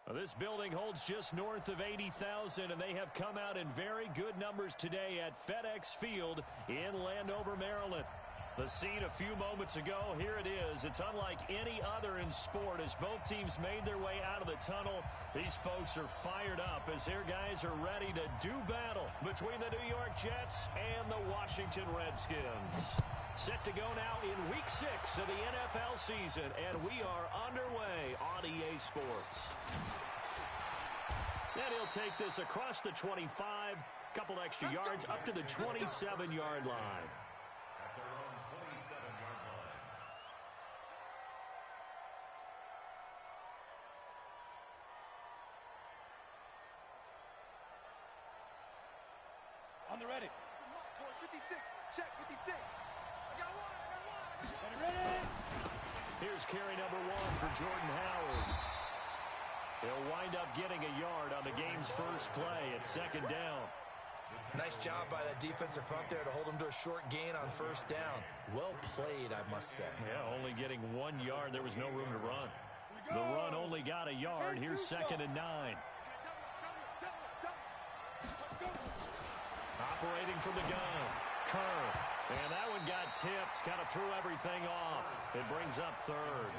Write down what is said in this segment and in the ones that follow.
Well, this building holds just north of 80,000, and they have come out in very good numbers today at FedEx Field in Landover, Maryland. The scene a few moments ago, here it is. It's unlike any other in sport as both teams made their way out of the tunnel. These folks are fired up as their guys are ready to do battle between the New York Jets and the Washington Redskins. Set to go now in Week 6 of the NFL season, and we are underway on EA Sports. And he'll take this across the 25, couple extra yards up to the 27-yard line. At their own 27-yard line. On the ready. 56. Check 56. I got one. Ready. Here's carry number 1 for Jordan Howard. He'll wind up getting a yard on the game's first play at second down. Nice job by that defensive front there to hold him to a short gain on first down. Well played, I must say. Yeah, only getting 1 yard. There was no room to run. The run only got a yard. Here's second and 9. Operating from the gun. Kerr. And that one got tipped. Kind of threw everything off. It brings up third.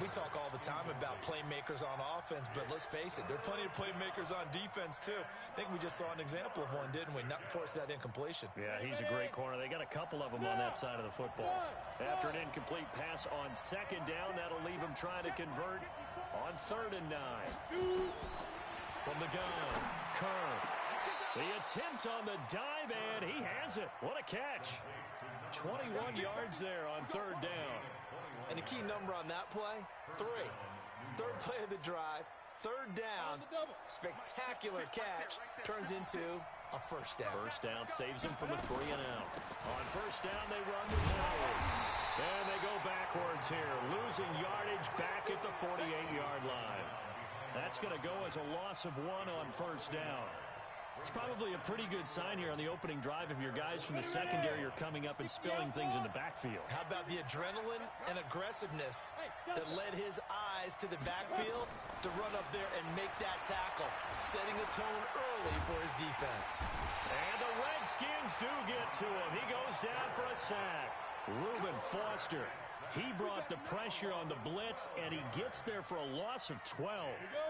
We talk all the time about playmakers on offense, but let's face it, there are plenty of playmakers on defense, too. I think we just saw an example of one, didn't we? Not force that incompletion. Yeah, he's a great corner. They got a couple of them on that side of the football. After an incomplete pass on second down, that'll leave him trying to convert on third and 9. From the gun, Kerr. The attempt on the dive, and he has it. What a catch. 21 yards there on third down. And the key number on that play, 3. Third play of the drive, third down, spectacular catch, turns into a first down. First down saves him from a 3 and out. On first down, they run with Howard. And they go backwards here, losing yardage back at the 48-yard line. That's going to go as a loss of 1 on first down. It's probably a pretty good sign here on the opening drive if your guys from the secondary are coming up and spilling things in the backfield. How about the adrenaline and aggressiveness that led his eyes to the backfield to run up there and make that tackle, setting the tone early for his defense. And the Redskins do get to him. He goes down for a sack. Reuben Foster. He brought the pressure on the blitz, and he gets there for a loss of 12.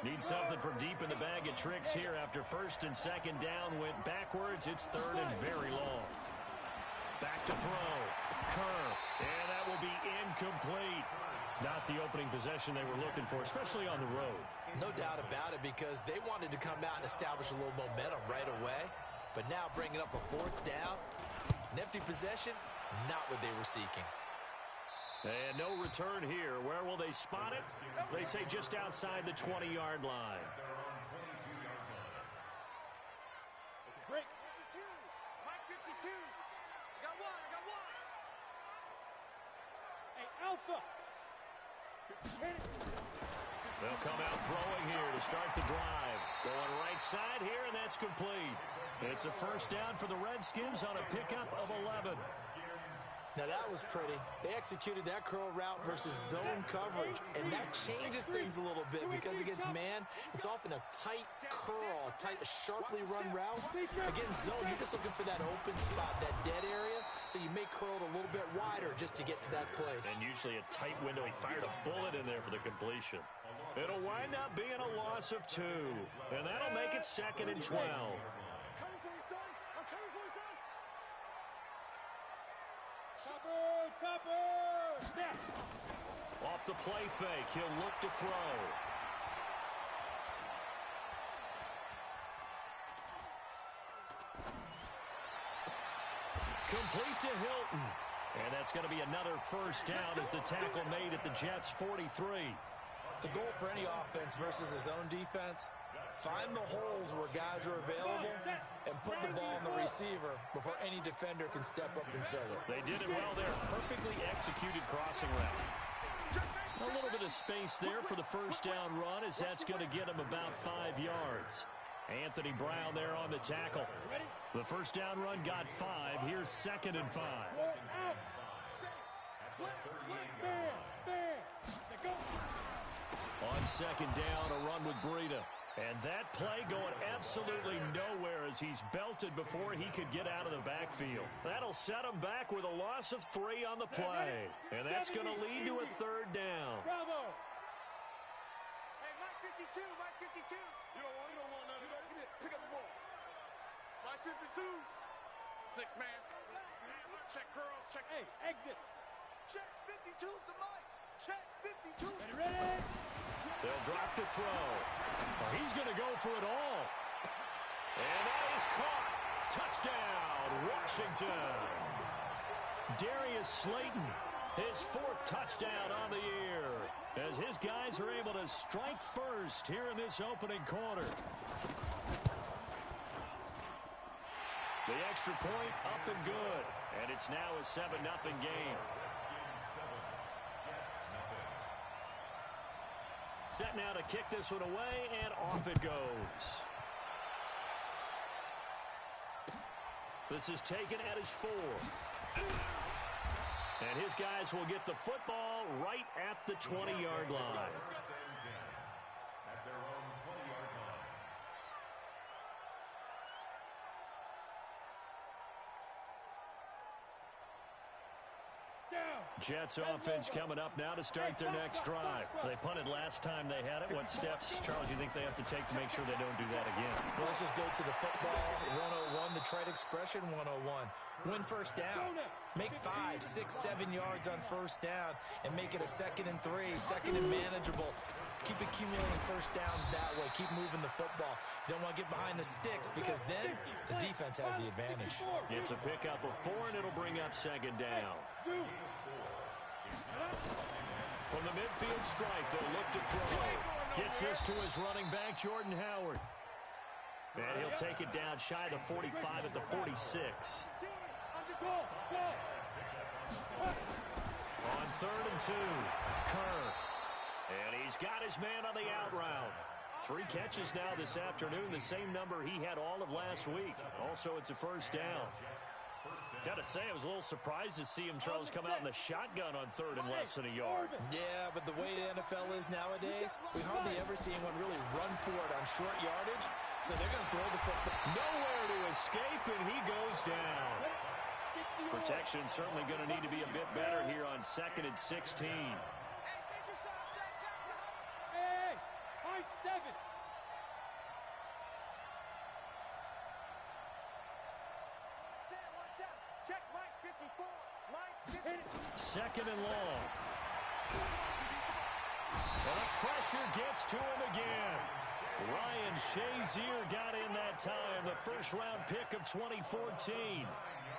Needs something from deep in the bag of tricks here after first and second down went backwards. It's third and very long. Back to throw. Kerr. And that will be incomplete. Not the opening possession they were looking for, especially on the road. No doubt about it, because they wanted to come out and establish a little momentum right away. But now bringing up a fourth down, an empty possession, not what they were seeking. And no return here. Where will they spot it? They say just outside the 20-yard line. Break. 52. Mike 52. I got one. Hey, Alpha. They'll come out throwing here to start the drive. Going right side here, and that's complete. It's a first down for the Redskins on a pickup of 11. Now, that was pretty. They executed that curl route versus zone coverage, and that changes things a little bit because against man, it's often a tight curl, a sharply run route. Against zone, you're just looking for that open spot, that dead area, so you may curl it a little bit wider just to get to that place. And usually a tight window. He fired a bullet in there for the completion. It'll wind up being a loss of 2, and that'll make it second and 12. Topper! Snap! Off the play fake, he'll look to throw. Complete to Hilton. And that's going to be another first down as the tackle made at the Jets' 43. The goal for any offense versus his own defense, find the holes where guys are available and put the ball on the receiver before any defender can step up and fill it. They did it well there. Perfectly executed crossing route. A little bit of space there for the first down run as that's going to get him about 5 yards. Anthony Brown there on the tackle. The first down run got 5. Here's second and 5. Slip, bam, bam. Go. On second down, a run with Breida. And that play going absolutely nowhere as he's belted before he could get out of the backfield. That'll set him back with a loss of 3 on the play. And that's going to lead to a third down. Bravo. Hey, Mike 52, Mike 52. You don't want none of that. Get it. Pick up the ball. Mike 52. 6 man. Check curls, check. Hey, exit. Check 52's the Mike. Check 52. Ready? They'll drop the throw. Well, he's going to go for it all. And that is caught. Touchdown, Washington. Darius Slayton, his 4th touchdown on the year, as his guys are able to strike first here in this opening quarter. The extra point up and good. And it's now a 7-0 game. Set now to kick this one away, and off it goes. This is taken at his 4. And his guys will get the football right at the 20-yard line. At their own 20-yard line. Jets offense coming up now to start their next drive. They punted last time they had it. What steps, Charles, you think they have to take to make sure they don't do that again? Well, let's just go to the football 101, the trade expression 101. Win first down. Make 5, 6, 7 yards on first down and make it a 2nd and 3, 2nd and manageable. Keep accumulating first downs that way. Keep moving the football. You don't want to get behind the sticks because then the defense has the advantage. It's a pickup of 4, and it'll bring up 2nd down. From the midfield stripe, they'll look to throw. Gets this to his running back, Jordan Howard. And he'll take it down shy of the 45 at the 46. On 3rd and 2, Kerr. And he's got his man on the out route. 3 catches now this afternoon, the same number he had all of last week. Also, it's a first down. Got to say, I was a little surprised to see him, Charles, come out in the shotgun on 3rd and less than a yard. Yeah, but the way the NFL is nowadays, we hardly ever see anyone really run for it on short yardage. So they're going to throw the football. Nowhere to escape, and he goes down. Protection certainly going to need to be a bit better here on 2nd and 16. Hey, high 7. Check Mike 54. Mike 50. 2nd and long. And the pressure gets to him again. Ryan Shazier got in that time, the first-round pick of 2014.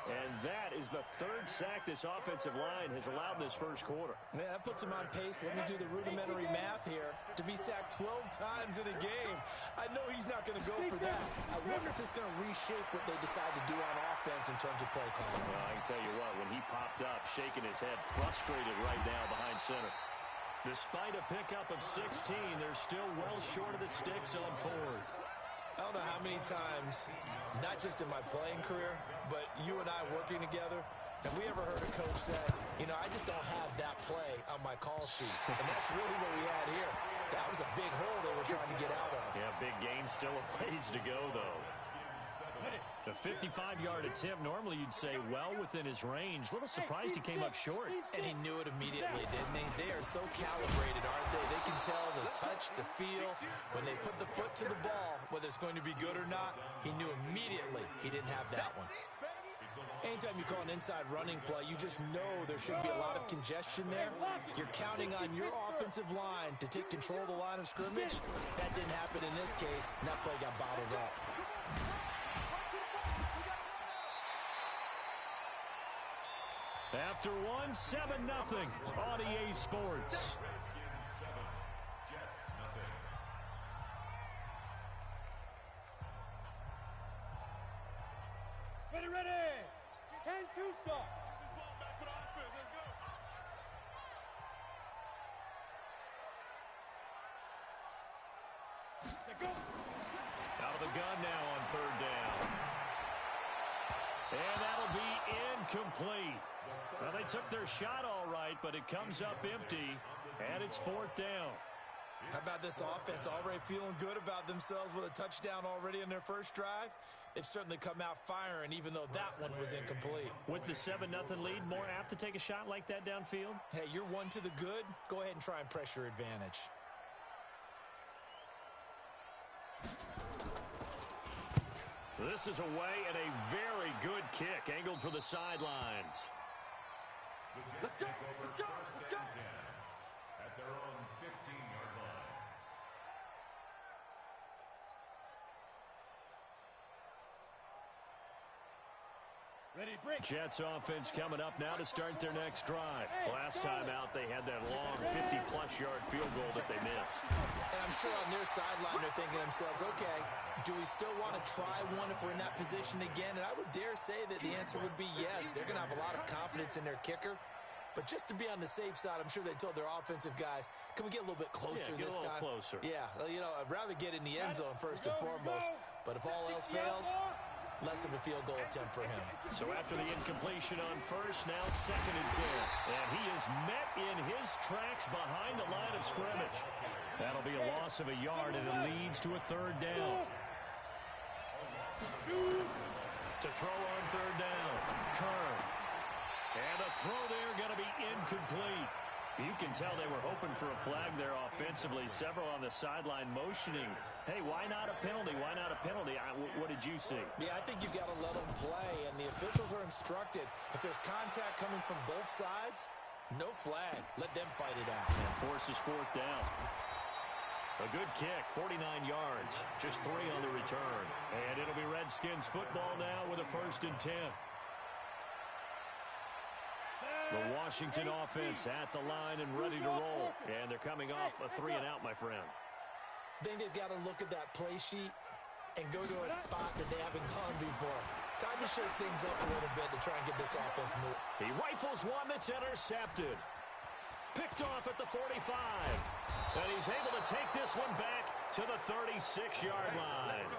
And that is the 3rd sack this offensive line has allowed this first quarter. Yeah, that puts him on pace. Let me do the rudimentary math here. To be sacked 12 times in a game, I know he's not going to go for that. I wonder if it's going to reshape what they decide to do on offense in terms of play calling. Well, I can tell you what, when he popped up, shaking his head, frustrated right now behind center. Despite a pickup of 16, they're still well short of the sticks on 4th. I don't know how many times, not just in my playing career, but you and I working together, have we ever heard a coach say, you know, I just don't have that play on my call sheet. And that's really what we had here. That was a big hole they were trying to get out of. Yeah, big gain, still a ways to go, though. The 55-yard attempt, normally you'd say well within his range. A little surprised he came up short. And he knew it immediately, didn't he? They are so calibrated, aren't they? They can tell the touch, the feel. When they put the foot to the ball, whether it's going to be good or not, he knew immediately he didn't have that one. Anytime you call an inside running play, you just know there should be a lot of congestion there. You're counting on your offensive line to take control of the line of scrimmage. That didn't happen in this case, and that play got bottled up. After 1, 7-0 on EA Sports. Ready, ready. 10 Tucson. Out of the gun now on 3rd down. And that'll be incomplete. Well, they took their shot all right, but it comes up empty, and it's 4th down. How about this offense already feeling good about themselves with a touchdown already in their first drive? They've certainly come out firing, even though that one was incomplete. With the 7-0 lead, more apt to take a shot like that downfield? Hey, you're one to the good. Go ahead and try and press your advantage. This is away and a very good kick angled for the sidelines. Let's go, let's go, let's go. At their own 15-yard line. Ready, break. Jets offense coming up now to start their next drive. Last time out, they had that long 50-plus yard field goal that they missed. And I'm sure on their sideline they're thinking to themselves, okay, do we still want to try one if we're in that position again? And I would dare say that the answer would be yes. They're going to have a lot of confidence in their kicker. But just to be on the safe side, I'm sure they told their offensive guys, can we get a little bit closer this time? Closer. Yeah, you know, I'd rather get in the end zone first and foremost. But if all else fails, less of a field goal attempt for him. So after the incompletion on first, now 2nd and 10. And he is met in his tracks behind the line of scrimmage. That'll be a loss of a yard, and it leads to a 3rd down. To throw on 3rd down, Kern. And a throw there going to be incomplete. You can tell they were hoping for a flag there offensively. Several on the sideline motioning. Hey, why not a penalty? Why not a penalty? What did you see? Yeah, I think you've got to let them play, and the officials are instructed. If there's contact coming from both sides, no flag. Let them fight it out. And forces 4th down. A good kick, 49 yards. Just 3 on the return. And it'll be Redskins football now with a 1st and 10. The Washington offense at the line and ready to roll. And they're coming off a 3-and-out, my friend. I think they've got to look at that play sheet and go to a spot that they haven't gone before. Time to shake things up a little bit to try and get this offense moving. He rifles one that's intercepted. Picked off at the 45. And he's able to take this one back to the 36-yard line.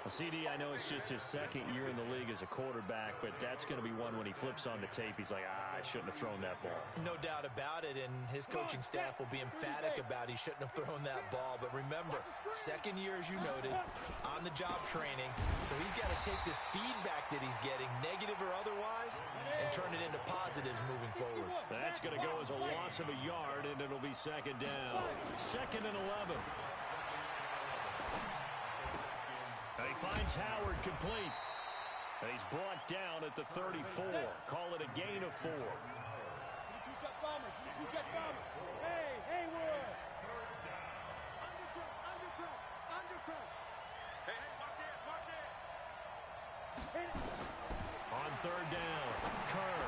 CD, I know it's just his 2nd year in the league as a quarterback, but that's going to be one when he flips on the tape. He's like, I shouldn't have thrown that ball. No doubt about it, and his coaching staff will be emphatic about he shouldn't have thrown that ball. But remember, 2nd year, as you noted, on-the-job training. So he's got to take this feedback that he's getting, negative or otherwise, and turn it into positives moving forward. That's going to go as a loss of a yard, and it'll be 2nd down. 2nd and 11. And he finds Howard complete. And he's brought down at the 34. Call it a gain of 4. Two-check bombers. Two-check bombers. Hey, Haywood. Undercut. Hey, watch it. On 3rd down, Kerr.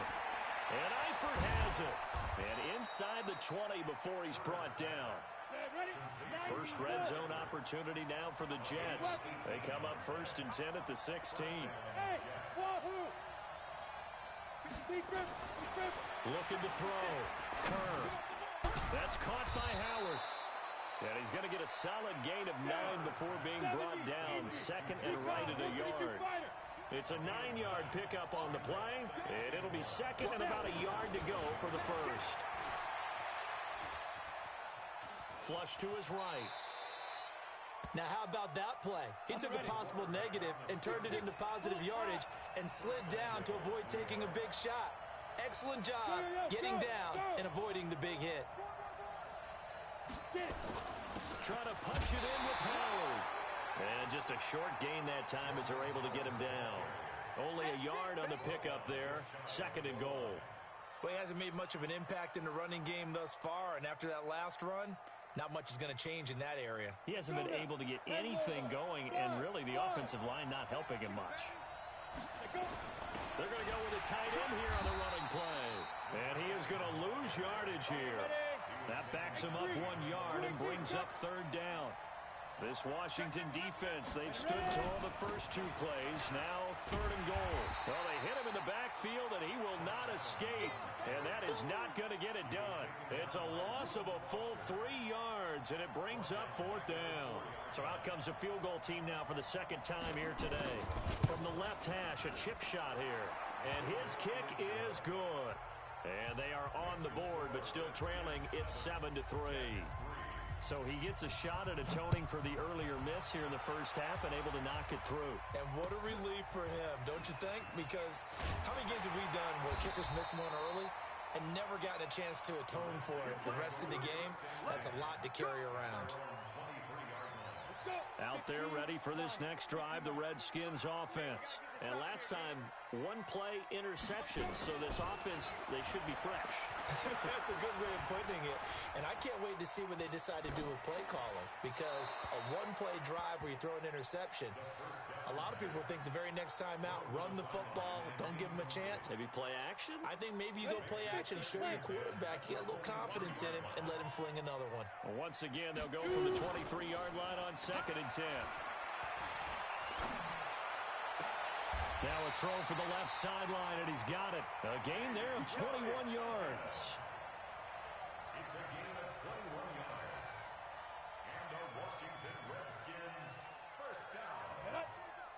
And Eifert has it. And inside the 20 before he's brought down. First red zone opportunity now for the Jets. They come up 1st and 10 at the 16. Hey, wahoo! Looking to throw. Kerr. That's caught by Howard. And he's going to get a solid gain of 9 before being brought down. 2nd and right at a yard. It's a 9-yard pickup on the play. And it'll be 2nd and about a yard to go for the 1st. Flush to his right. Now, how about that play? He took a possible negative and turned it into positive yardage and slid down to avoid taking a big shot. Excellent job getting down and avoiding the big hit. Trying to punch it in with Howard. And just a short gain that time as they're able to get him down. Only a yard on the pickup there. 2nd and goal. Well, he hasn't made much of an impact in the running game thus far, and after that last run, not much is going to change in that area. He hasn't been able to get anything going, and really the offensive line not helping him much. They're going to go with a tight end here on the running play. And he is going to lose yardage here. That backs him up 1 yard and brings up 3rd down. This Washington defense, they've stood tall the first 2 plays. Now 3rd and goal. Well, they hit him in the backfield, and he will not escape. And that is not going to get it done. It's a loss of a full 3 yards, and it brings up 4th down. So out comes a field goal team now for the 2nd time here today. From the left hash, a chip shot here. And his kick is good. And they are on the board, but still trailing. It's 7-3. So he gets a shot at atoning for the earlier miss here in the first half and able to knock it through. And what a relief for him, don't you think? Because how many games have we done where kickers missed one early and never gotten a chance to atone for it the rest of the game? That's a lot to carry around. Out there ready for this next drive, the Redskins offense. And last time, one play interception, so this offense, they should be fresh. That's a good way of putting it. And I can't wait to see what they decide to do with play calling, because a one-play drive where you throw an interception, a lot of people think the very next time out, run the football, don't give them a chance. Maybe play action? I think maybe you go play action, show your quarterback, get a little confidence in him, and let him fling another one. Well, once again, they'll go from the 23-yard line on 2nd and 10. Now a throw for the left sideline, and he's got it. A gain there of 21 yards. It's a gain of 21 yards. And the Washington Redskins first down.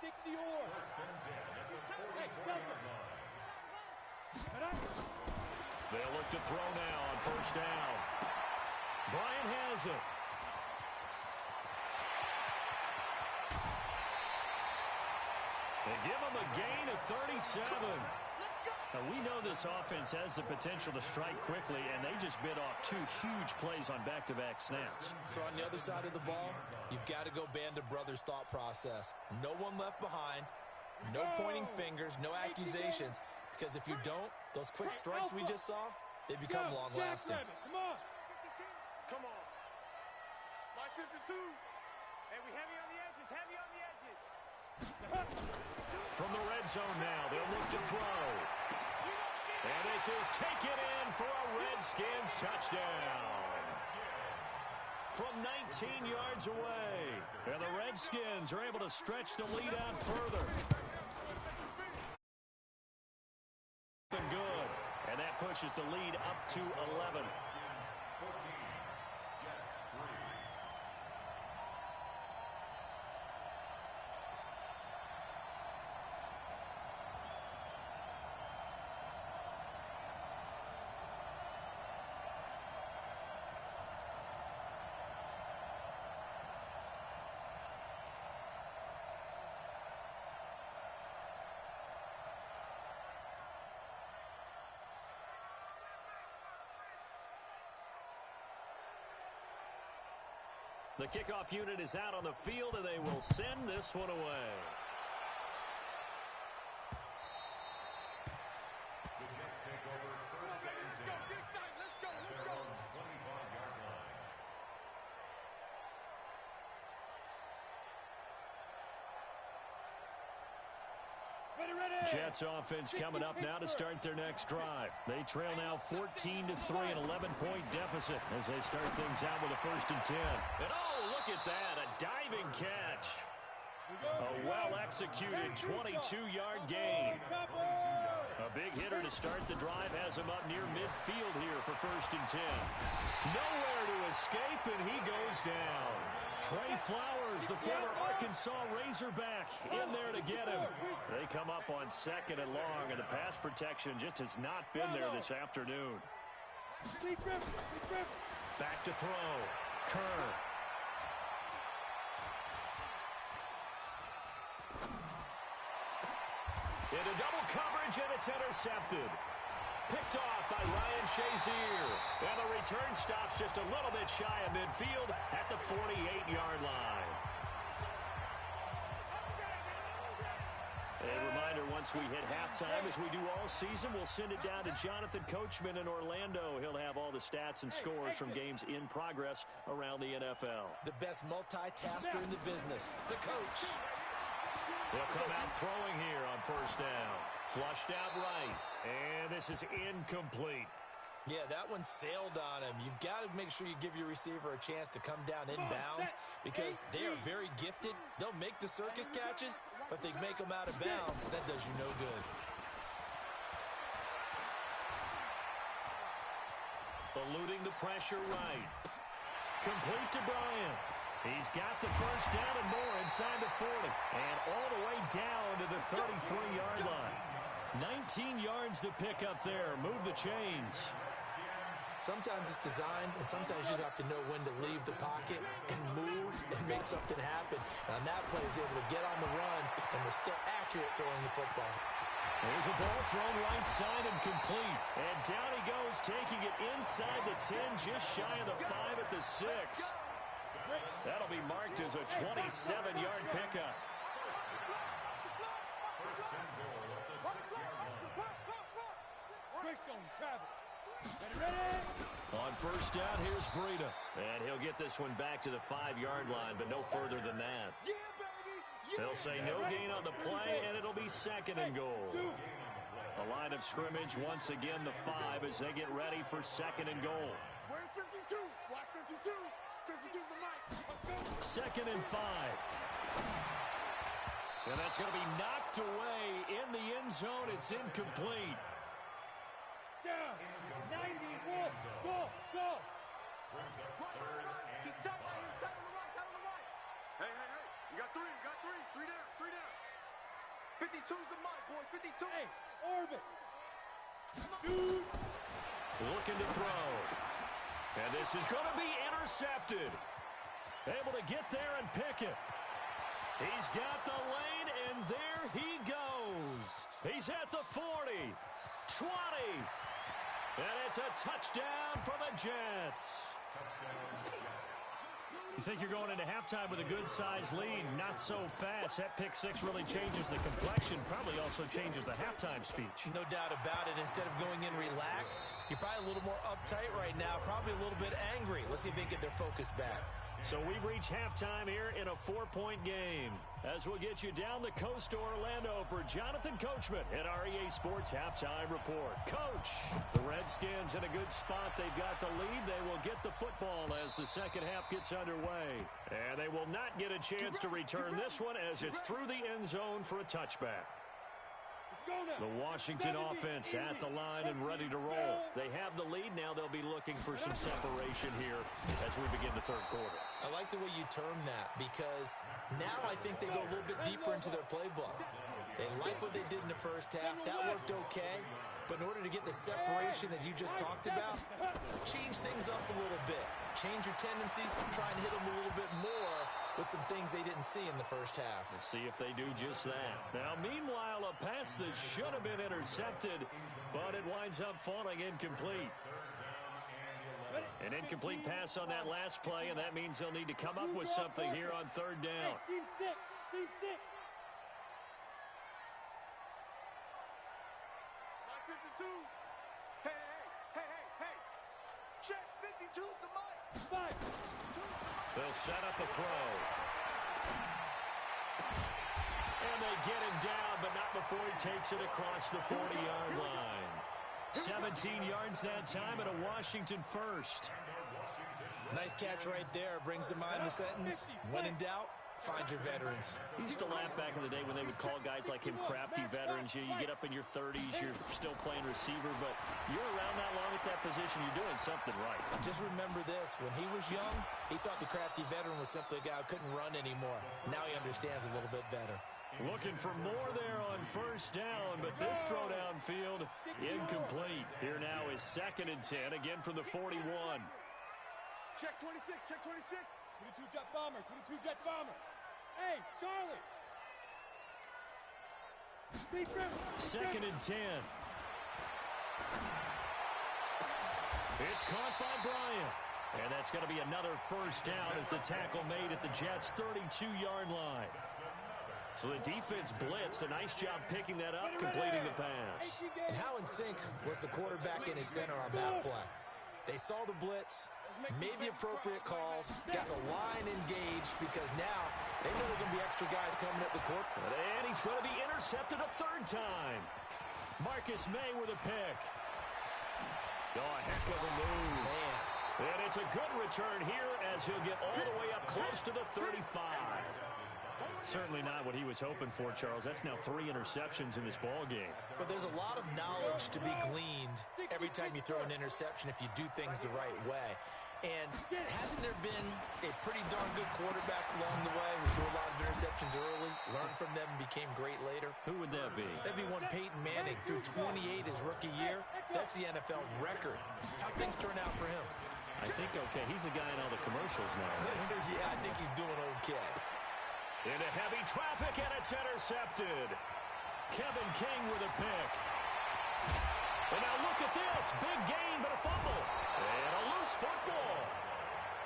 60 or. First and 10 at the 44-yard line. They'll look to throw now on first down. Bryant has it. They give him a gain of 37. Now, we know this offense has the potential to strike quickly, and they just bit off 2 huge plays on back-to-back snaps. So on the other side of the ball, you've got to go Band of Brothers thought process. No one left behind, no pointing fingers, no accusations, because if you don't, those quick strikes we just saw, they become long-lasting. Come on. Come on. My 52. And we heavy on the edges, heavy on the edges. From the red zone now, they'll look to throw. And this is taken in for a Redskins touchdown. From 19 yards away. And the Redskins are able to stretch the lead out further. Been good. And that pushes the lead up to 11. 14, Jets 3. The kickoff unit is out on the field, and they will send this one away. The Jets take over first and 10 at their own 25-yard line. Jets offense coming up now to start their next drive. They trail now 14-3, an 11-point deficit as they start things out with a 1st and 10. And oh, look at that, a diving catch. A well-executed 22-yard gain. A big hitter to start the drive has him up near midfield here for 1st and 10. Nowhere to escape, and he goes down. Trey Flowers, the former Arkansas Razorback, in there to get him. They come up on 2nd and long, and the pass protection just has not been there this afternoon. Back to throw. Kerr. Into double coverage, and it's intercepted. Picked off by Ryan Shazier. And the return stops just a little bit shy of midfield at the 48-yard line. A reminder, once we hit halftime, as we do all season, we'll send it down to Jonathan Coachman in Orlando. He'll have all the stats and scores from games in progress around the NFL. The best multitasker in the business, the coach. They'll come out throwing here on 1st down. Flushed out right. And this is incomplete. Yeah, that one sailed on him. You've got to make sure you give your receiver a chance to come down inbounds because they are very gifted. They'll make the circus catches, but they make them out of bounds. That does you no good. Eluding the pressure right. Complete to Bryant. He's got the 1st down and more inside the 40. And all the way down to the 33-yard line. 19 yards to pick up there. Move the chains. Sometimes it's designed, and sometimes you just have to know when to leave the pocket and move and make something happen. And on that play, he was able to get on the run and was still accurate throwing the football. There's a ball thrown right side and complete. And down he goes, taking it inside the 10, just shy of the 5 at the 6. That'll be marked as a 27-yard pickup. On first down, here's Breida. And he'll get this one back to the 5-yard line, but no further than that. They'll say no gain on the play, and it'll be 2nd and goal. The line of scrimmage, once again, the 5 as they get ready for 2nd and goal. Where's 52? Watch 52. 52's the mic. 2nd and 5. And that's going to be knocked away in the end zone. It's incomplete. Down. 91. Go. He's tight on the right. Hey. You got 3. Three down. 52's the mic, boys. 52. Hey, orbit. Shoot. Looking to throw. And this is going to be intercepted. Able to get there and pick it. He's got the lane, and there he goes. He's at the 40, 20, and it's a touchdown for the Jets. You think you're going into halftime with a good-sized lead? Not so fast. That pick 6 really changes the complexion, probably also changes the halftime speech. No doubt about it. Instead of going in relaxed, you're probably a little more uptight right now, probably a little bit angry. Let's see if they can get their focus back. So we've reached halftime here in a 4-point game. As we'll get you down the coast to Orlando for Jonathan Coachman at our EA Sports Halftime Report. Coach, the Redskins in a good spot. They've got the lead. They will get the football as the second half gets underway. And they will not get a chance to return this one as it's through the end zone for a touchback. The Washington offense at the line and ready to roll. They have the lead. Now they'll be looking for some separation here as we begin the third quarter. I like the way you term that because now I think they go a little bit deeper into their playbook. They like what they did in the first half. That worked okay. But in order to get the separation that you just talked about, change things up a little bit. Change your tendencies. Try and hit them a little bit more with some things they didn't see in the first half. We'll see if they do just that. Now, meanwhile, a pass that should have been intercepted, but it winds up falling incomplete. An incomplete pass on that last play, and that means they'll need to come up with something here on third down. Team 6. Mike 52. Hey. Check 52's the mic. 5. They'll set up a throw. And they get him down, but not before he takes it across the 40-yard line. 17 yards that time and a Washington first. Nice catch right there. Brings to mind the sentence, when in doubt, find your veterans. We used to laugh back in the day when they would call guys like him crafty veterans. You get up in your 30s, you're still playing receiver, but you're around that long at that position, you're doing something right. Just remember this. When he was young, he thought the crafty veteran was simply a guy who couldn't run anymore. Now he understands a little bit better. Looking for more there on first down, but this throw downfield incomplete. Here now is 2nd and 10, again from the 41. Check 26. 22 jet bomber. Hey, Charlie. Speed trim. 2nd and 10. It's caught by Bryant. And that's going to be another first down as the tackle made at the Jets' 32-yard line. So the defense blitzed. A nice job picking that up, completing the pass. And how in sync was the quarterback and his center on that play? They saw the blitz, made the appropriate calls, got the line engaged because now they know there are going to be extra guys coming up the court. And he's going to be intercepted a third time. Marcus May with a pick. Oh, a heck of a move. Man. And it's a good return here as he'll get all the way up close to the 35. Certainly not what he was hoping for, Charles. That's now 3 interceptions in this ball game. But there's a lot of knowledge to be gleaned every time you throw an interception if you do things the right way. And hasn't there been a pretty darn good quarterback along the way who threw a lot of interceptions early, learned from them, and became great later? Who would that be? That'd be one Peyton Manning. Threw 28 his rookie year, That's the NFL record. How things turn out for him? I think okay. He's a guy in all the commercials now, right? Yeah, I think he's doing okay. Into heavy traffic, and it's intercepted. Kevin King with a pick. And now look at this. Big gain, but a fumble. And a loose football.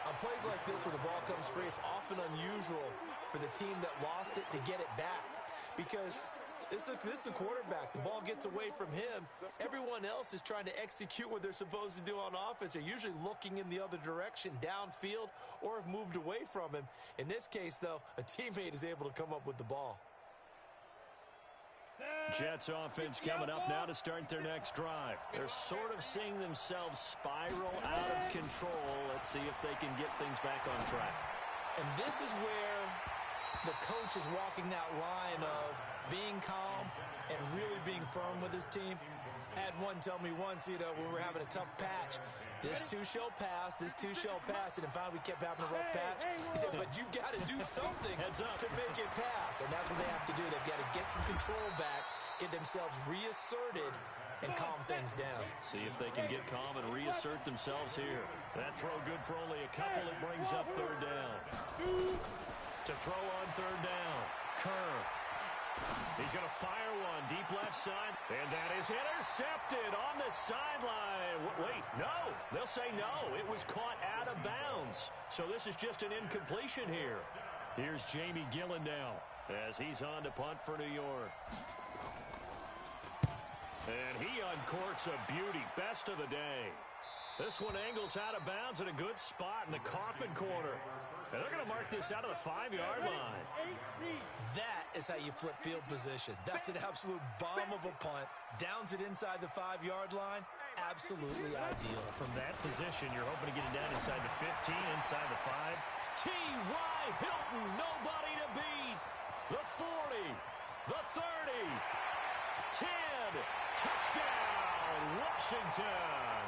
On plays like this where the ball comes free, it's often unusual for the team that lost it to get it back. Because this is the quarterback. The ball gets away from him. Everyone else is trying to execute what they're supposed to do on offense. They're usually looking in the other direction, downfield, or have moved away from him. In this case, though, a teammate is able to come up with the ball. Jets offense coming up now to start their next drive. They're sort of seeing themselves spiral out of control. Let's see if they can get things back on track. And this is where the coach is walking that line of being calm and really being firm with his team. I had one tell me once, when we were having a tough patch, this too shall pass, this too shall pass, and finally we kept having a rough patch. He said, but you've got to do something to make it pass, and that's what they have to do. They've got to get some control back, get themselves reasserted, and calm things down. See if they can get calm and reassert themselves here. That throw good for only a couple. It brings up third down. To throw on third down, Kerr. He's going to fire one deep left side, and that is intercepted on the sideline. Wait, no. They'll say no. It was caught out of bounds. So this is just an incompletion here. Here's Jamie Gillen now as he's on to punt for New York. And he uncorks a beauty. Best of the day. This one angles out of bounds at a good spot in the coffin corner. And they're going to mark this out of the 5-yard line. That is how you flip field position. That's an absolute bomb of a punt. Downs it inside the 5-yard line. Absolutely ideal. From that position, you're hoping to get it down inside the 15, inside the 5. T.Y. Hilton, nobody to beat. The 40, the 30, 10, touchdown, Washington.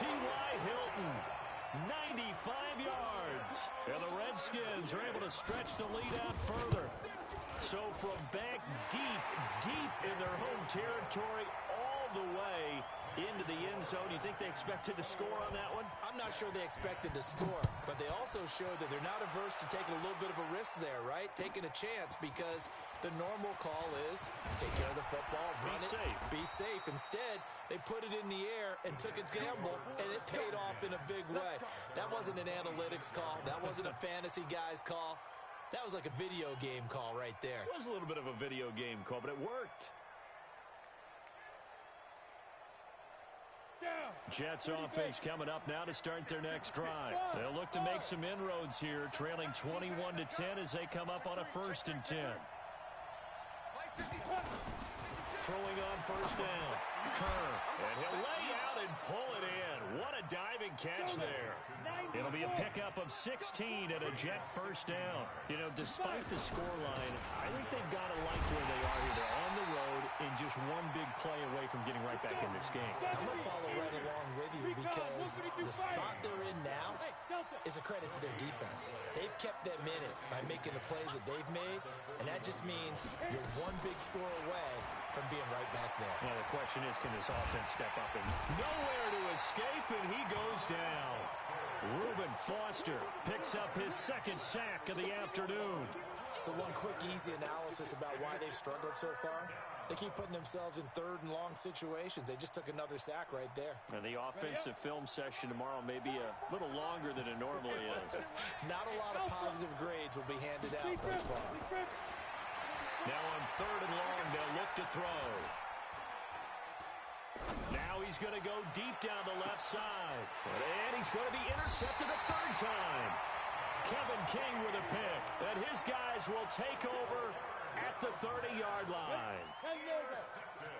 T.Y. Hilton, 95 yards. And the Redskins are able to stretch the lead out further. So from back deep, deep in their home territory, all the way into the end zone. You think they expected to score on that one? I'm not sure they expected to score, but they also showed that they're not averse to taking a little bit of a risk there, right? Taking a chance, because the normal call is take care of the football, run it, be safe. Instead, they put it in the air and took a gamble, and it paid off in a big way. That wasn't an analytics call. That wasn't a fantasy guy's call. That was like a video game call right there. It was a little bit of a video game call, but it worked. Jets offense coming up now to start their next drive. They'll look to make some inroads here, trailing 21-10 as they come up on a 1st and 10. Throwing on first down. Kerr. And he'll lay out and pull it in. What a diving catch there. It'll be a pickup of 16 and a Jet first down. You know, despite the scoreline, I think they've got to like where they are here. They're on the road and just one big play away from getting right back in this game. I'm going to follow right along with you because the spot they're in now is a credit to their defense. They've kept them in it by making the plays that they've made, and that just means you're one big score away from being right back there. Well, the question is, can this offense step up? And nowhere to escape, and he goes down. Reuben Foster picks up his 2nd sack of the afternoon. So one quick, easy analysis about why they've struggled so far. They keep putting themselves in 3rd and long situations. They just took another sack right there. And the offensive film session tomorrow may be a little longer than it normally is. Not a lot of positive grades will be handed out thus far. Now on 3rd and long, they'll look to throw. Now he's going to go deep down the left side. And he's going to be intercepted a 3rd time. Kevin King with a pick. And his guys will take over at the 30-yard line.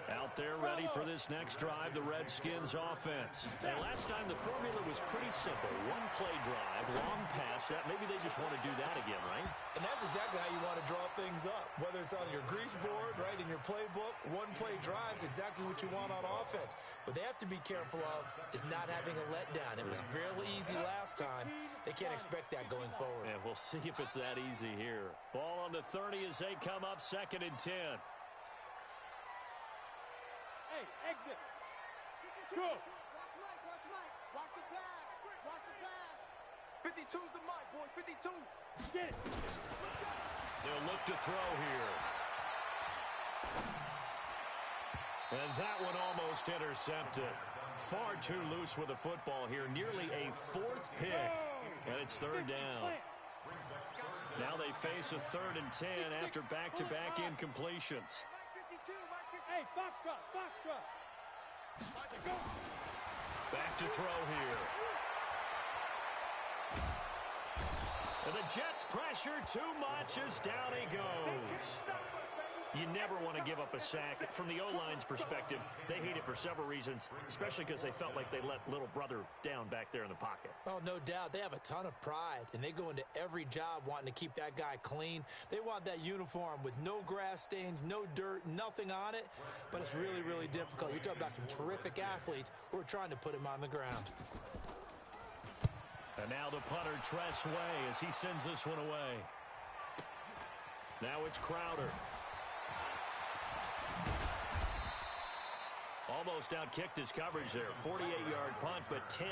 Out there ready for this next drive, the Redskins offense. And last time the formula was pretty simple. One play drive, long pass. That maybe they just want to do that again, right? And that's exactly how you want to draw things up. Whether it's on your grease board, right, in your playbook, one play drive's exactly what you want on offense. What they have to be careful of is not having a letdown. It was fairly easy last time. They can't expect that going forward. Yeah, we'll see if it's that easy here. Ball on the 30 as they come up 2nd and 10. Hey, exit. Go. Watch Mike, watch Mike. Watch the pass. Watch the pass. 52's the Mike, boys. 52. Get it. They'll look to throw here. And that one almost intercepted. Far too loose with the football here. Nearly a fourth pick. And it's third down. Now they face a 3rd and 10 after back-to-back incompletions. Hey, Foxtrot, Foxtrot. Go. Back to throw here. And the Jets pressure too much as down he goes. You never want to give up a sack. From the O-line's perspective, they hate it for several reasons, especially because they felt like they let little brother down back there in the pocket. Oh, no doubt. They have a ton of pride, and they go into every job wanting to keep that guy clean. They want that uniform with no grass stains, no dirt, nothing on it, but it's really, really difficult. You're talking about some terrific athletes who are trying to put him on the ground. And now the punter, Tress Way, as he sends this one away. Now it's Crowder. Almost outkicked his coverage there. 48-yard punt, but 10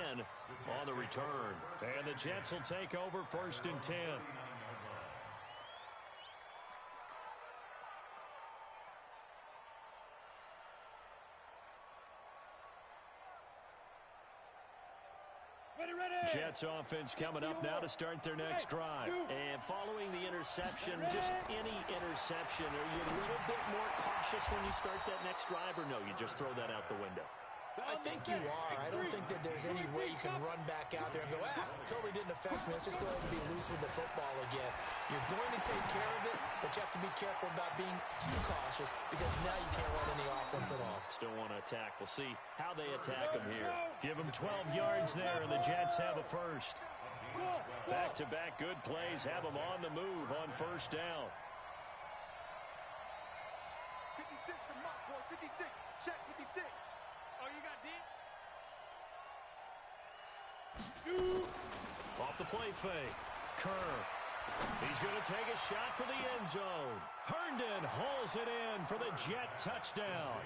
on the return. And the Jets will take over 1st and 10. Jets offense coming up now to start their next drive. And following the interception, just any interception, are you a little bit more cautious when you start that next drive, or no, you just throw that out the window? I think you are. I don't think that there's any way you can run back out there and go, totally didn't affect me. Let's just go ahead and be loose with the football again. You're going to take care of it, but you have to be careful about being too cautious because now you can't run any offense at all. Still want to attack. We'll see how they attack them here. Give them 12 yards there, and the Jets have a first. Back-to-back good plays have them on the move on 1st down. 56 to Mike, boys. 56. Check 56. Oh, you got deep? Shoot. Off the play fake. Kerr. He's going to take a shot for the end zone. Herndon hauls it in for the Jet touchdown.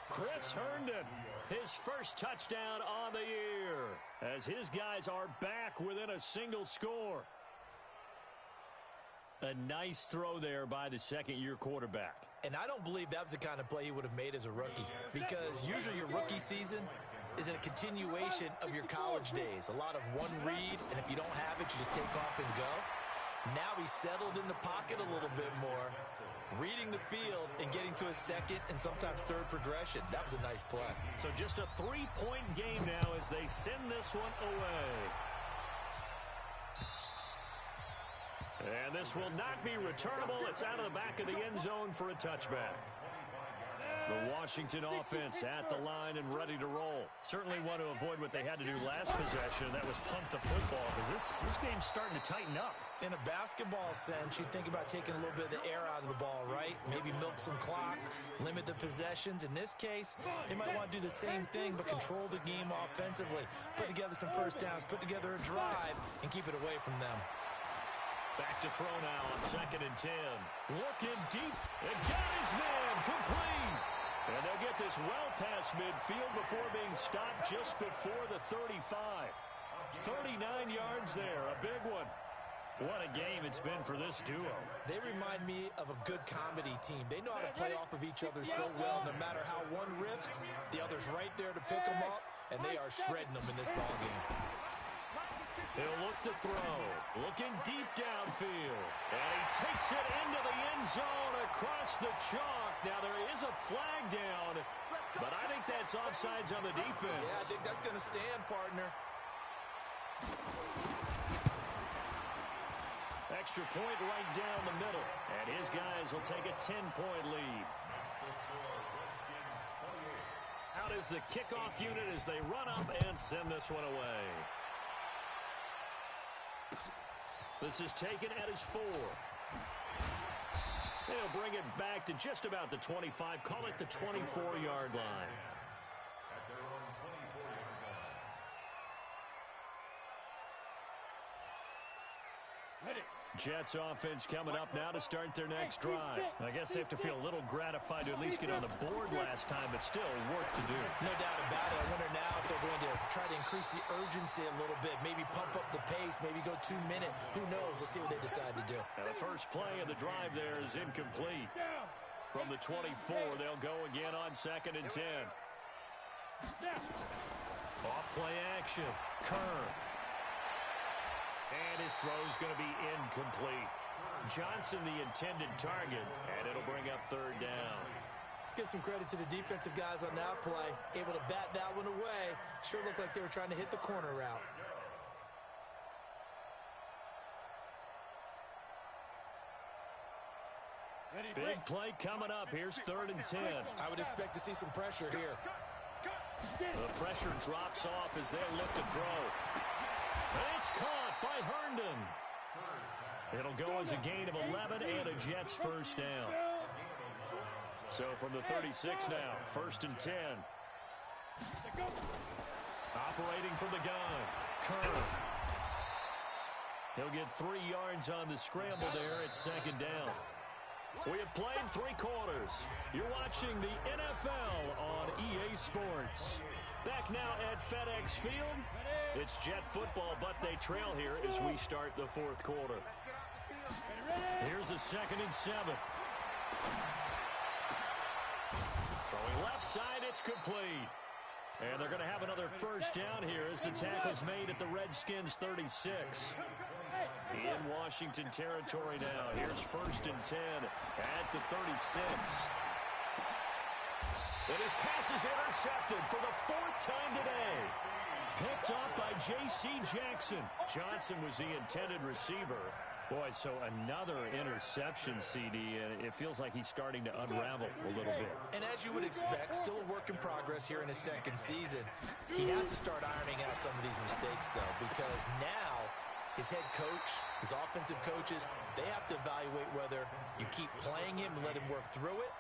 Chris Herndon, his first touchdown on the year, as his guys are back within a single score. A nice throw there by the second-year quarterback. And I don't believe that was the kind of play he would have made as a rookie, because usually your rookie season is a continuation of your college days. A lot of one read, and if you don't have it, you just take off and go. Now he's settled in the pocket a little bit more, reading the field and getting to a second and sometimes third progression. That was a nice play. So just a 3-point game now as they send this one away. And this will not be returnable. It's out of the back of the end zone for a touchback. The Washington offense at the line and ready to roll. Certainly want to avoid what they had to do last possession. That was punt the football, because this game's starting to tighten up. In a basketball sense, you think about taking a little bit of the air out of the ball, right? Maybe milk some clock, limit the possessions. In this case, they might want to do the same thing, but control the game offensively. Put together some first downs, put together a drive, and keep it away from them. Back to throw now on 2nd and 10. Looking deep. And got his man complete. And they'll get this well past midfield before being stopped just before the 35. 39 yards there. A big one. What a game it's been for this duo. They remind me of a good comedy team. They know how to play off of each other so well. No matter how one riffs, the other's right there to pick them up, and they are shredding them in this ballgame. He'll look to throw. Looking deep downfield. And he takes it into the end zone across the chalk. Now there is a flag down, but I think that's offsides on the defense. Yeah, I think that's going to stand, partner. Extra point right down the middle. And his guys will take a 10-point lead. Out is the kickoff unit as they run up and send this one away. This is taken at his 4. They'll bring it back to just about the 25. Call it the 24-yard line. At their own 24-yard line. Ready. Jets offense coming up now to start their next drive. I guess they have to feel a little gratified to at least get on the board last time, but still work to do. No doubt about it. I wonder now if they're going to try to increase the urgency a little bit, maybe pump up the pace, maybe go 2 minute. Who knows? Let's see what they decide to do. And the first play of the drive there is incomplete. From the 24, they'll go again on 2nd and 10. Off play action. Kerr. And his throw's going to be incomplete. Johnson the intended target, and it'll bring up 3rd down. Let's give some credit to the defensive guys on that play. Able to bat that one away. Sure looked like they were trying to hit the corner route. Big play coming up. Here's 3rd and 10. I would expect to see some pressure here. The pressure drops off as they look to throw. It's caught by Herndon. It'll go as a gain of 11 and a Jets first down. So from the 36 now, 1st and 10. Operating from the gun. Kerr. He'll get 3 yards on the scramble there at 2nd down. We have played 3 quarters. You're watching the NFL on EA Sports. Back now at FedEx Field. It's Jet football, but they trail here as we start the 4th quarter. Here's a 2nd and 7. Throwing left side, it's complete. And they're going to have another first down here as the tackle's made at the Redskins 36. In Washington territory now. Here's 1st and 10 at the 36. And his pass is intercepted for the 4th time today. Picked up by J.C. Jackson. Johnson was the intended receiver. Boy, so another interception, CD, and it feels like he's starting to unravel a little bit. And as you would expect, still a work in progress here in his 2nd season. He has to start ironing out some of these mistakes, though, because now his head coach, his offensive coaches, they have to evaluate whether you keep playing him and let him work through it,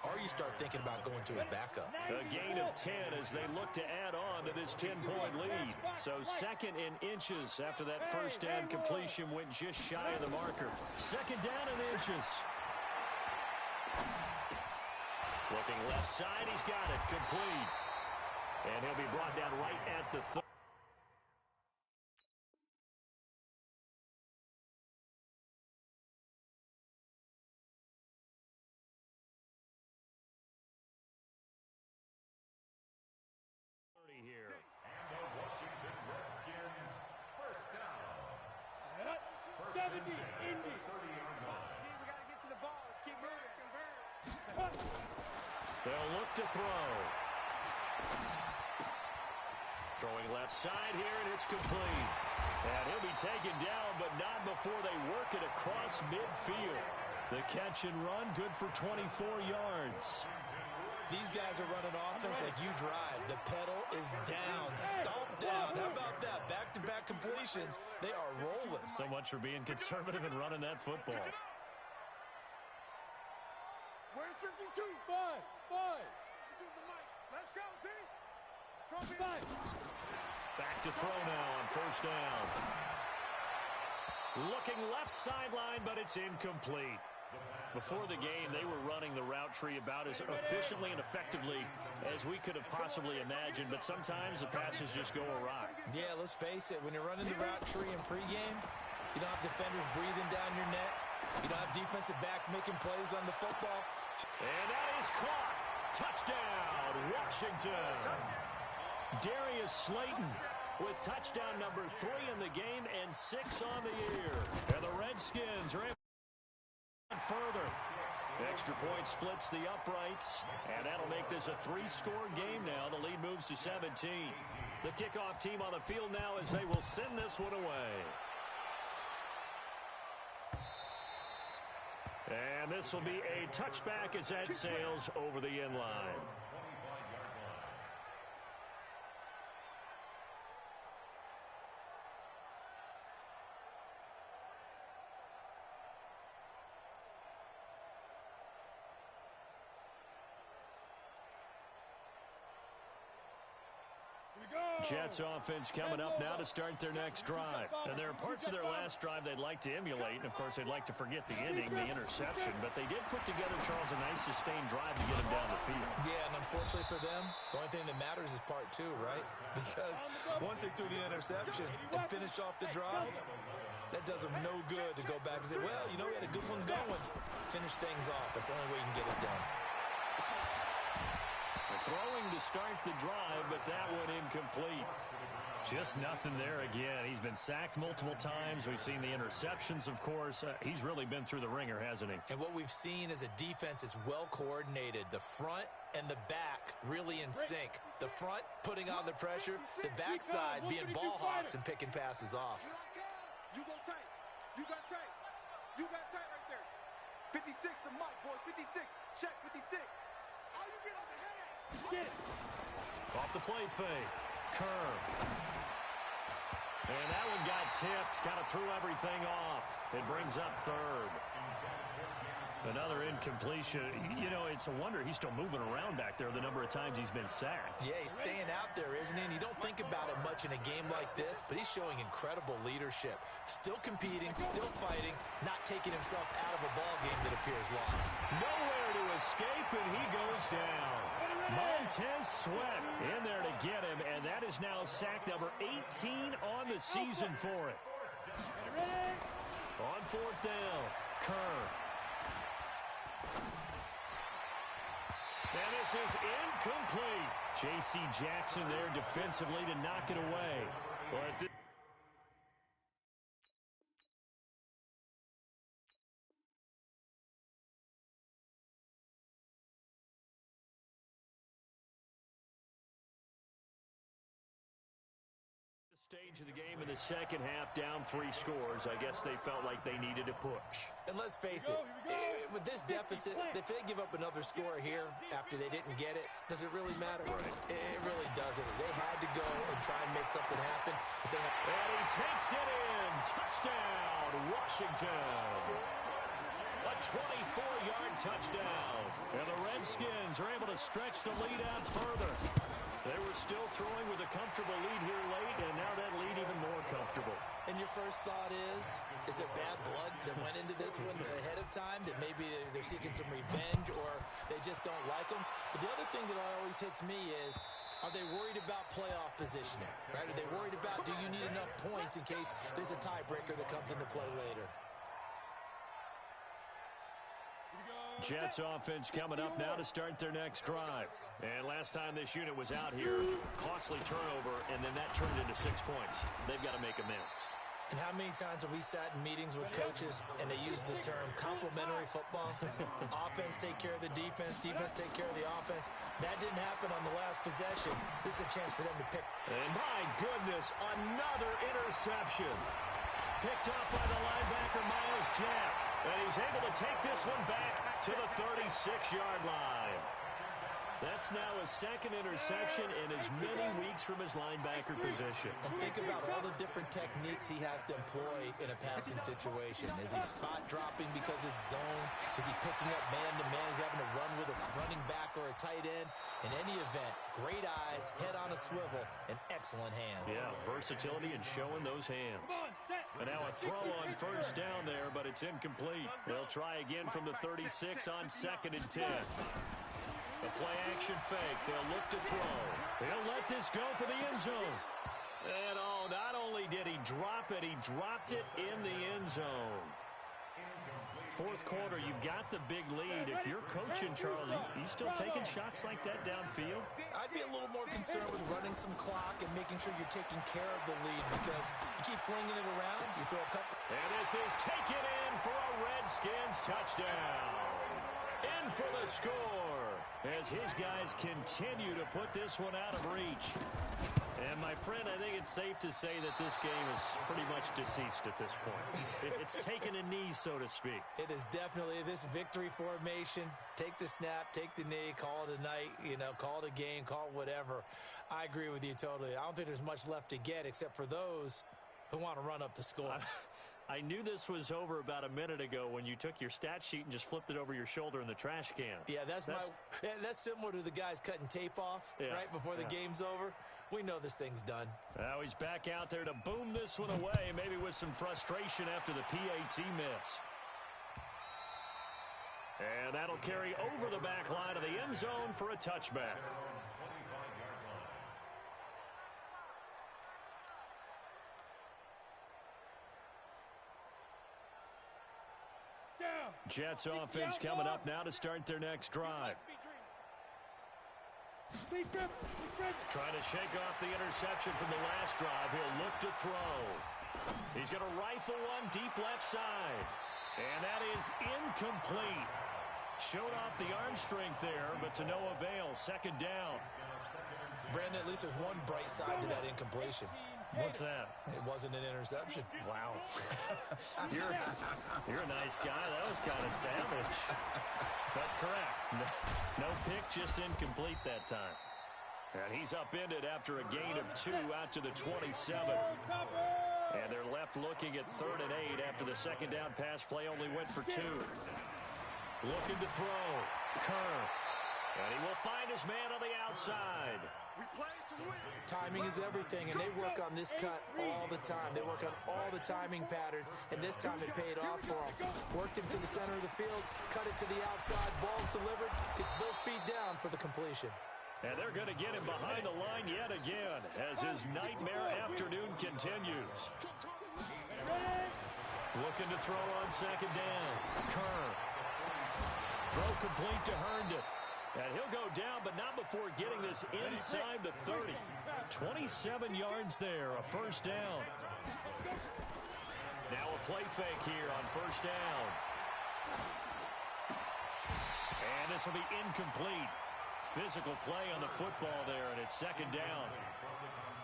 or you start thinking about going to his backup. A gain of 10 as they look to add on to this 10-point lead. So 2nd in inches after that first down completion went just shy of the marker. 2nd down in inches. Looking left side, he's got it complete. And he'll be brought down right at the 30. Here. And the Washington Redskins first down. 70, Indy. 30-yard line. We got to get to the ball. Let's keep moving. They'll look to throw. Throwing left side here, and it's complete. And he'll be taken down, but not before they work it across midfield. The catch and run, good for 24 yards. These guys are running offense like you drive. The pedal is down, stomped down. How about that? Back-to-back completions. They are rolling. So much for being conservative and running that football. Where's 52? 5. 52's the mic. Let's go, D. Let's go, B. Back to throw now on 1st down. Looking left sideline, but it's incomplete. Before the game, they were running the route tree about as efficiently and effectively as we could have possibly imagined, but sometimes the passes just go awry. Yeah, let's face it. When you're running the route tree in pregame, you don't have defenders breathing down your neck. You don't have defensive backs making plays on the football. And that is caught. Touchdown, Washington. Darius Slayton with touchdown number 3 in the game and 6 on the year. And the Redskins are able further. Extra point splits the uprights, and that'll make this a 3-score game now. The lead moves to 17. The kickoff team on the field now as they will send this one away. And this will be a touchback as that sails over the end line. Here we Jets offense coming up now to start their next drive. And there are parts of their last drive they'd like to emulate. And, of course, they'd like to forget the ending, the interception. But they did put together, Charles, a nice sustained drive to get them down the field. Yeah, and unfortunately for them, the only thing that matters is part two, right? Because once they threw the interception and finished off the drive, that does them no good to go back and say, well, you know, we had a good one going. Finish things off. That's the only way you can get it done. Throwing to start the drive, but that one incomplete. Just nothing there again. He's been sacked multiple times. We've seen the interceptions, of course. He's really been through the ringer, hasn't he? And what we've seen is a defense that's well coordinated. The front and the back really in sync. The front putting on the pressure, the backside being ball hawks and picking passes off. You go tight. You got tight. You got tight right there. 56 to Mike, boys. 56. Check 56. How you get on the head? Off the play fake. Kerr. And that one got tipped. Kind of threw everything off. It brings up third. Another incompletion. You know, it's a wonder he's still moving around back there the number of times he's been sacked. Yeah, he's staying out there, isn't he? And you don't think about it much in a game like this, but he's showing incredible leadership. Still competing, still fighting, not taking himself out of a ball game that appears lost. Nowhere to escape, and he goes down. Montez Sweat in there to get him, and that is now sack number 18 on the season for it. On fourth down, Kerr. And this is incomplete. J.C. Jackson there defensively to knock it away. But stage of the game in the second half, down 3 scores. I guess they felt like they needed to push. And let's face it, with this deficit, if they give up another score here after they didn't get it, does it really matter? Right. It really doesn't. They had to go and try and make something happen. And he takes it in. Touchdown, Washington. A 24-yard touchdown. And the Redskins are able to stretch the lead out further. They were still throwing with a comfortable lead here late, and now that lead even more comfortable. And your first thought is it bad blood that went into this one ahead of time, that maybe they're seeking some revenge or they just don't like them? But the other thing that always hits me is, are they worried about playoff positioning? Right? Are they worried about, do you need enough points in case there's a tiebreaker that comes into play later? Jets offense coming up now to start their next drive. And last time this unit was out here, costly turnover, and then that turned into 6 points. They've got to make amends. And how many times have we sat in meetings with coaches and they use the term complementary football? Offense take care of the defense, defense take care of the offense. That didn't happen on the last possession. This is a chance for them to pick. And my goodness, another interception. Picked up by the linebacker, Myles Jack. And he's able to take this one back to the 36-yard line. That's now his second interception in as many weeks from his linebacker position. And think about all the different techniques he has to employ in a passing situation. Is he spot dropping because it's zone? Is he picking up man-to-man? Is he having to run with a running back or a tight end? In any event, great eyes, head on a swivel, and excellent hands. Yeah, versatility and showing those hands. And now a throw on first down there, but it's incomplete. They'll try again from the 36 on 2nd and 10. The play-action fake. They'll look to throw. He'll let this go for the end zone. And, oh, not only did he drop it, he dropped it in the end zone. Fourth quarter, you've got the big lead. If you're coaching, Charles, you still taking shots like that downfield? I'd be a little more concerned with running some clock and making sure you're taking care of the lead, because you keep flinging it around, you throw a couple. And this is taken in for a Redskins touchdown. In for the score, as his guys continue to put this one out of reach. And, my friend, I think it's safe to say that this game is pretty much deceased at this point. It's taken a knee, so to speak. It is definitely this victory formation. Take the snap, take the knee, call it a night, call it a game, call it whatever. I agree with you totally. I don't think there's much left to get except for those who want to run up the score. I knew this was over about a minute ago when you took your stat sheet and just flipped it over your shoulder in the trash can. Yeah, that's similar to the guys cutting tape off right before the game's over. We know this thing's done. Now he's back out there to boom this one away, maybe with some frustration after the PAT miss. And that'll carry over the back line of the end zone for a touchback. Jets offense coming up now to start their next drive. Trying to shake off the interception from the last drive. He'll look to throw. He's going to rifle one deep left side. And that is incomplete. Showed off the arm strength there, but to no avail. Second down. Brandon, at least there's one bright side to that incompletion. What's that? It wasn't an interception. Wow. You're a nice guy. That was kind of savage. But correct. No pick, just incomplete that time. And he's upended after a gain of 2 out to the 27. And they're left looking at 3rd and 8 after the second down pass play only went for 2. Looking to throw. Kerr. And he will find his man on the outside. We play to win. Timing is everything, and they work on this cut all the time. They work on all the timing patterns, and this time it paid off for them. Worked him to the center of the field, cut it to the outside, ball's delivered, gets both feet down for the completion. And they're going to get him behind the line yet again as his nightmare afternoon continues. Looking to throw on second down. Kerr. Throw complete to Herndon. And he'll go down, but not before getting this inside the 30. 27 yards there, a first down. Now a play fake here on first down. And this will be incomplete. Physical play on the football there, and it's second down.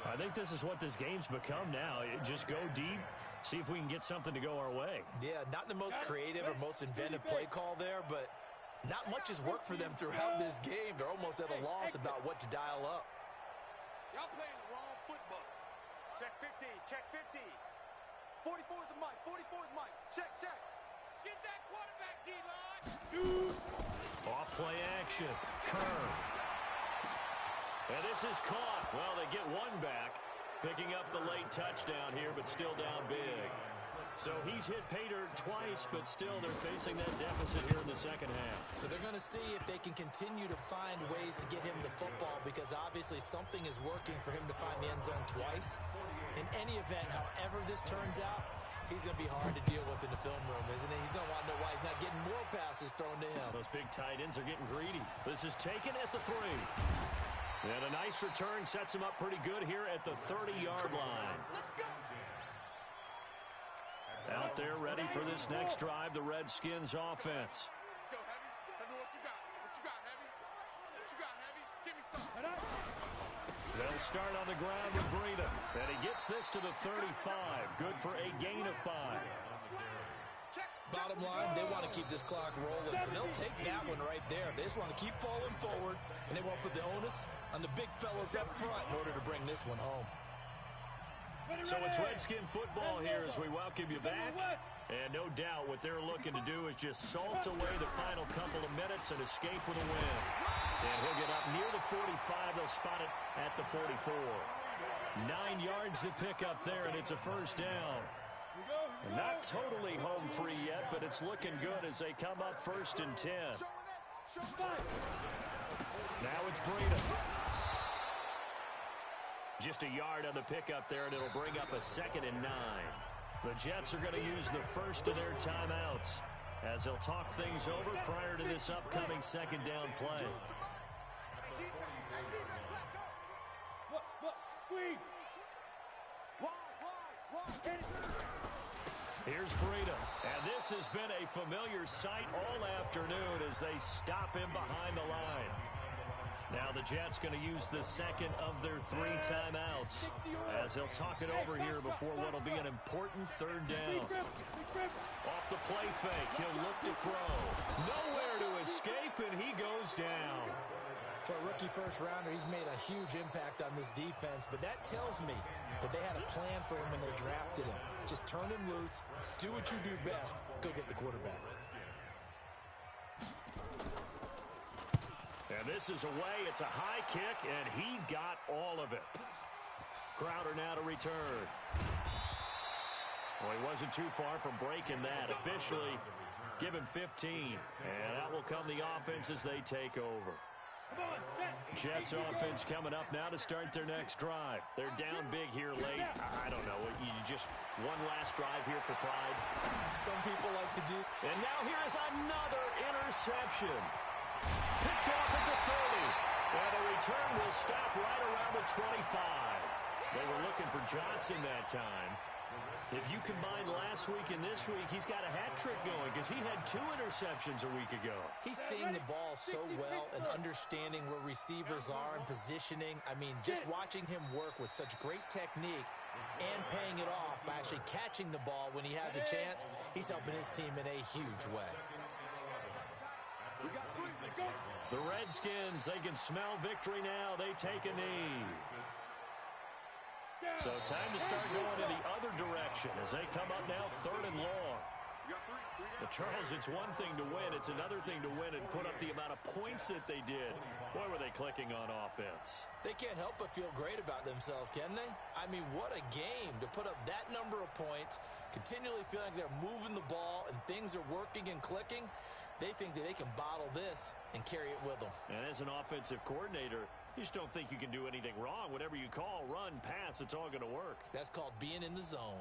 I think this is what this game's become now. Just go deep, see if we can get something to go our way. Yeah, not the most creative or most inventive play call there, but not much has worked for them throughout this game. They're almost at a loss about what to dial up. Y'all playing the wrong football. Check 50, check 50. 44 is the mic, 44 is Mike. Check, check. Get that quarterback, D-line. Off play action. Kerr. And this is caught. Well, they get one back, picking up the late touchdown here, but still down big. So he's hit pay dirt twice, but still they're facing that deficit here in the second half. So they're going to see if they can continue to find ways to get him the football, because obviously something is working for him to find the end zone twice. In any event, however this turns out, he's going to be hard to deal with in the film room, isn't he? He's going to want to know why he's not getting more passes thrown to him. Those big tight ends are getting greedy. This is taken at the 3. And a nice return sets him up pretty good here at the 30-yard line. Out there ready for this next drive, the Redskins offense. Let's go, Heavy. Heavy, what you got? What you got, Heavy? What you got, Heavy? Give me something. They'll start on the ground with Breida. And he gets this to the 35. Good for a gain of 5. Bottom line, they want to keep this clock rolling, so they'll take that one right there. They just want to keep falling forward, and they won't put the onus on the big fellas up front in order to bring this one home. So it's Redskin football here as we welcome you back. And no doubt what they're looking to do is just salt away the final couple of minutes and escape with a win. And he'll get up near the 45. They'll spot it at the 44. 9 yards to pick up there, and it's a first down. Not totally home free yet, but it's looking good as they come up 1st and 10. Now it's Breida. Just a yard on the pickup there, and it'll bring up a 2nd and 9. The Jets are going to use the first of their timeouts as they'll talk things over prior to this upcoming second down play. Here's Breida, and this has been a familiar sight all afternoon as they stop him behind the line. Now the Jets going to use the second of their 3 timeouts as they'll talk it over here before what will be an important 3rd down. Off the play fake, he'll look to throw. Nowhere to escape, and he goes down. For a rookie first-rounder, he's made a huge impact on this defense, but that tells me that they had a plan for him when they drafted him. Just turn him loose, do what you do best, go get the quarterback. And And this is away. It's a high kick, and he got all of it. Crowder now to return. Well, he wasn't too far from breaking that. Officially, give him 15. And out will come the offense as they take over. Jets offense coming up now to start their next drive. They're down big here late. I don't know. You just one last drive here for pride. Some people like to do. And now here is another interception. Picked off at the 30. And the return will stop right around the 25. They were looking for Johnson that time. If you combine last week and this week, he's got a hat trick going because he had 2 interceptions a week ago. He's seeing the ball so well and understanding where receivers are and positioning. I mean, just watching him work with such great technique and paying it off by actually catching the ball when he has a chance, he's helping his team in a huge way. The Redskins, they can smell victory now. They take a knee. So time to start going in the other direction as they come up now 3rd and long. But Charles, it's one thing to win. It's another thing to win and put up the amount of points that they did. Boy, were they clicking on offense. They can't help but feel great about themselves, can they? I mean, what a game to put up that number of points, continually feeling like they're moving the ball and things are working and clicking. They think that they can bottle this and carry it with them. And as an offensive coordinator, you just don't think you can do anything wrong. Whatever you call, run, pass, it's all going to work. That's called being in the zone.